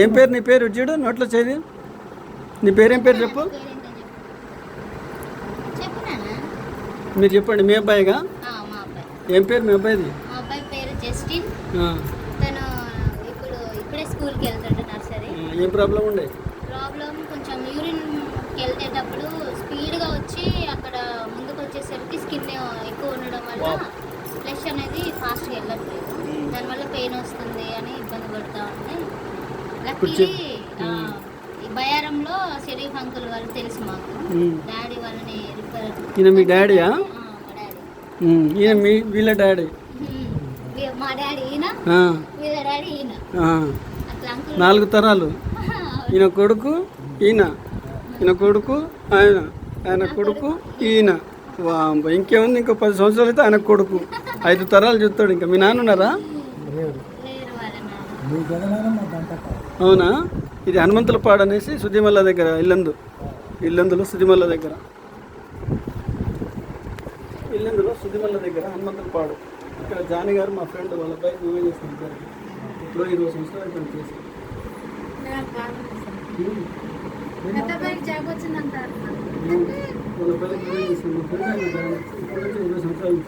ఏం పేరు నీ పేరు చూడు నోట్లో చేది. నీ పేరేం పేరు చెప్పు. మీరు చెప్పండి. మీ అబ్బాయిగా? ఏం పేరు మీ అబ్బాయిది? మా అబ్బాయి పేరు జస్టిన్. తను ఇప్పుడే స్కూల్కి వెళ్తాడు, నర్సరీ. ఏం ప్రాబ్లం ఉండే? ప్రాబ్లం కొంచెం యూరిన్కి వెళ్తేటప్పుడు స్పీడ్గా వచ్చి అక్కడ ముందుకు వచ్చేసరికి స్కిన్ ఎక్కువ ఉండడం వల్ల ఫ్లెష్ అనేది ఫాస్ట్గా వెళ్ళట్లేదు. దానివల్ల పెయిన్ వస్తుంది అని ఇబ్బంది పడుతూ ఉంది. లక్కీ బయారంలో షరీఫ్ అంకుల్ వాళ్ళు తెలుసు మాకు. డాడీ వాళ్ళని రిఫర్. ఈయన మీ డాడీయా? ఈయన వీళ్ళ డాడీ. మా డాడీ ఈయన, వీళ్ళ డాడీ ఈయన. అట్లా 4 తరాలు. ఈయన కొడుకు ఈయన, ఈయన కొడుకు ఆయన, ఆయన కొడుకు ఈయన. ఇంకేముంది, ఇంకో 10 సంవత్సరాలు అయితే ఆయన కొడుకు. 5 తరాలు చూస్తాడు. ఇంకా మీ నాన్న ఉన్నారా? అవునా? ఇది హనుమంతులపాడు అనేసి సుదిమల్ల దగ్గర, ఇల్లందులో సుదిమల్ల దగ్గర, సుదిమల్ల దగ్గర హనుమంతులపాడు. ఇక్కడ జానీ గారు మా ఫ్రెండ్, వాళ్ళ అబ్బాయి మేమే చేస్తాం. ఇప్పుడు 20 సంవత్సరాలు ఇక్కడ చేసి వాళ్ళ అబ్బాయికి మేమే చేస్తాం. మా ఫ్రెండ్ ఇప్పుడు 20 సంవత్సరాలు.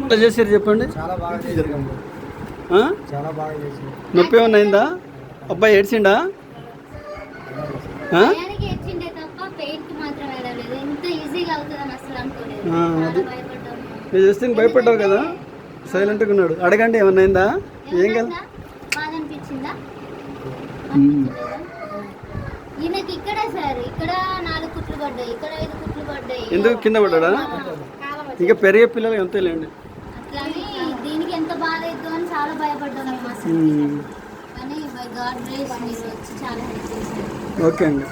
మొత్తం చేసారు చెప్పండి. చాలా బాగా చేశారు. నొప్పి ఏమన్నా అయిందా? అబ్బాయి ఏడ్చిండా? నేను చేస్తే భయపడ్డావు కదా, సైలెంట్గా ఉన్నాడు. అడగండి ఏమన్నా అయిందా? ఏం కదా ఈయనకి ఇక్కడ సార్, ఇక్కడ 4 కుట్లు పడ్డాయి, ఇక్కడ 5 కుట్లు పడ్డాయి. ఎందుకు కింద పడ్డా? ఇంకా పెరిగే పిల్లలు ఎంతలేండి. అట్లానే దీనికి ఎంత బాధ అవుతుందో అని చాలా భయపడ్డాం మేము అసలు. కానీ బై గాడ్ గ్రేస్ మీరు వచ్చి చాలా హెల్ప్ చేశారు. ఓకే అండి.